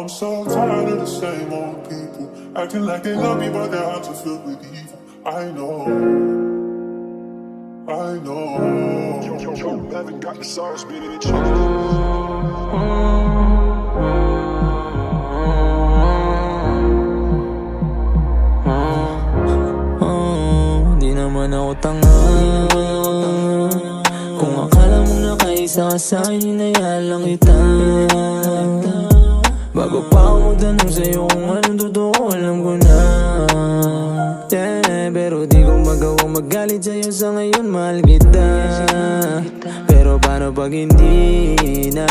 I'm so tired of the same old people acting like they love me, but their hearts are filled with evil. I know, I know. Yo, haven't got the sauce, spinning in Di naman ako tanga. Kung akala mong nakaisa ka sa'kin, hinayaan lang kita. Bago pa ako magtanong sa'yo kung anong totoo, alam ko na. Yeah, pero di ko magawang magalit sa'yo sa ngayon, mahal kita. Pero paano pag hindi na?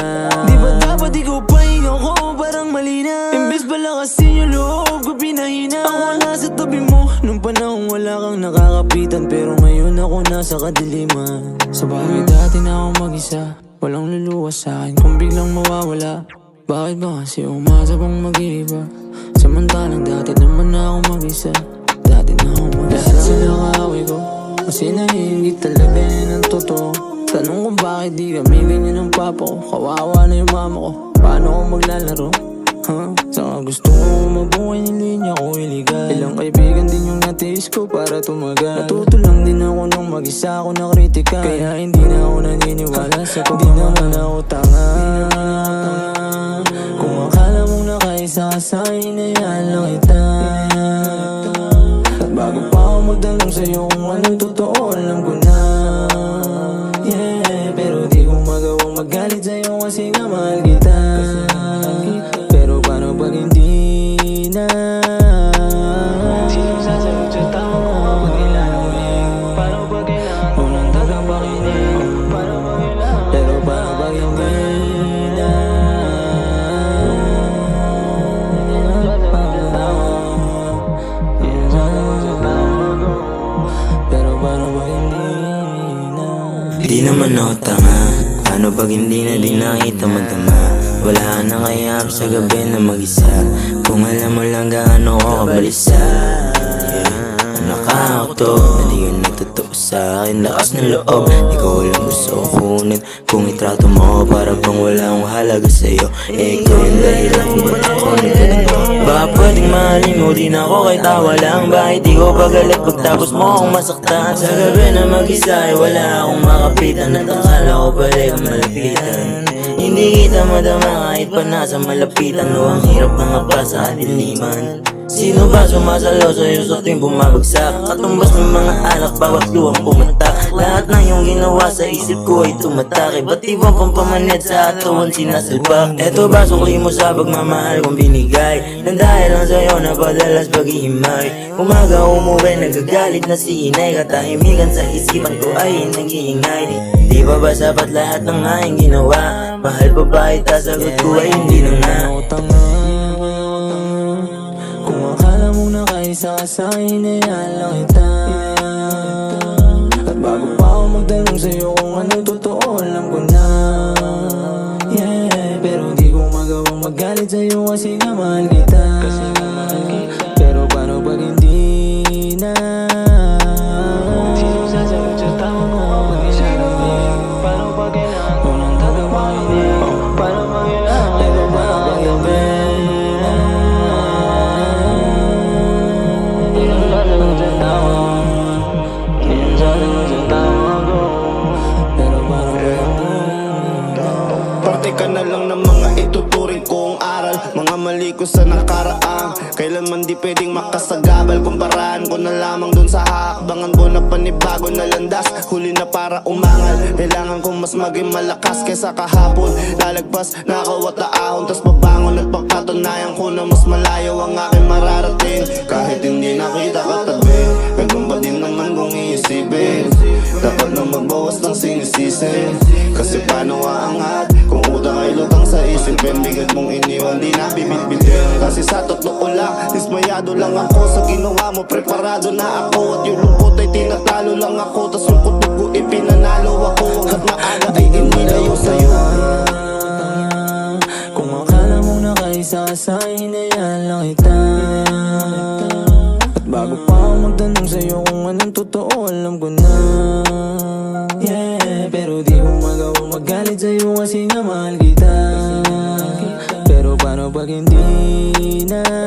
Di ba dapat ikaw pahinga ko, parang mali na? Imbes pala kasi yung loob ko pinahina. Ako nasa tabi mo nung panahon wala kang nakakapitan, pero ngayon ako nasa kadiliman. Sa bagay dati na ako mag-isa, walang luluwas sa'kin kung biglang mawawala. Bakit ba kasi umasa pang mag-iiba? Samantalang dati naman na ako mag-isa. Dati na ako mag-isa. Lahat sila kaaway ko, kasi nahihingit talaga yan ang totoo. Tanong kung bakit di kami ganyan ng papa ko. Kawawa na yung mama ko, paano ako maglalaro? Saka gusto ko mabuhay ng linya ko iligal. Ilang kaibigan din yung natiis ko para tumagal. Natuto lang din ako nung mag-isa ako na kritika. Kaya hindi na ako naniniwala sa kung di naman ako tanga. Kung akala mong nakaisa ka sa'kin, hinayaan lang kita. At bago pa ako magtanong sa'yo kung anong totoo, alam ko na. Yeah, pero di ko magawang magalit sa'yo kasi nga mahal kita. Pero paano pag hindi na? Sino sasagot sa tao mo pag ilalamig? Paano pag kailangan mo ng tagapakinig? Paano pag kailangan? Pero paano pag hindi na? Pero paano pag hindi na? Di naman ako tanga. Paano pag hindi na din nakita magdama? Wala na kaya sa gabi na mag-isa. Kung alam mo lang gaano ako kabalisa. Nakakato na di ka nagtotoo sa akin. Lakas ng loob, di ko alam gusto ko kunin. Kung itrato mo para bang wala akong halaga sa'yo. Ikaw yung dahilan kung ba't ako nagkaganto. Baka pwedeng mahalin mo din ako kahit tawa lang. Bakit di ko pagalit pagtapos mo akong masaktan? Sa gabi na mag-isa ay wala akong makapitan. At akala ko pala kang malapitan. Hindi kita madama kahit pa nasa malapitan. O ang hirap na nga pa sa diliman. Sino ba sumasalaw sa'yo sa tuwing bumabagsak? Katumbas ng mga alak bawat luwang pumatak. Lahat ng iyong ginawa sa isip ko ay tumatak. Iba't ibang pampamanid sa atawan sinasalpak. Eto ba sukli mo sa pagmamahal kong binigay? Nang dahil lang sa'yo na padalas paghihimay. Umaga umuwi nagagalit na si inay. Katahimikan sa isipan ko ay nag-iingay. Di ba ba sapat lahat ng aking ginawa? Mahal pa ba kita? Sagot ko ay hindi na nga. Kung akala mong nakaisa ka sa'kin, hinayaan lang kita. At bago pa ako magtanong sa'yo kung anong totoo, alam ko na. Yeah, pero di ko magawang magalit sa'yo kasi nga mahal kita. Pero paano pag hindi na? Sino sasagot sa tao mo pag ilalamig? Paano pag kailangan mo ng tagapakinig? Paano pag kailangan? Pero paano pag hindi na? Parte ka na lang ng mga ituturing kong aral. Mga mali ko sa nakaraan, kailanman di pwedeng makasagabal. Kumparahan ko na lamang dun sa hakbangan ko na panibago na landas. Huli na para umangal, kailangan kong mas maging malakas kaysa kahapon. Lalagpas, nakawat na ahon, tas babangon at pagkatunayan ko na mas malayo ang aking mararating. Kahit hindi nakita katabi, ganun pa din naman kung iisipin. Dapat na magbawas ng sinisisi, kasi paano aangat kung utang ay lutang sa isipin. Bigat mong iniwan, di na bibit-bitin. Kasi sa totoo lang, dismayado lang ako sa ginawa mo. Preparado na ako at yung lungkot ay tinatalo lang ako. Tas yung kutubo ipinanalo ako. Hanggat maaga ay inilayo sa'yo. Kung akala mong nakaisa ka sa'kin, hinayaan lang kita. At bago pa ako magtanong sa'yo kung anong totoo, alam ko na. Yeah, pero di ko magawang magalit sa'yo kasi nga mahal kita. Pero paano pag hindi na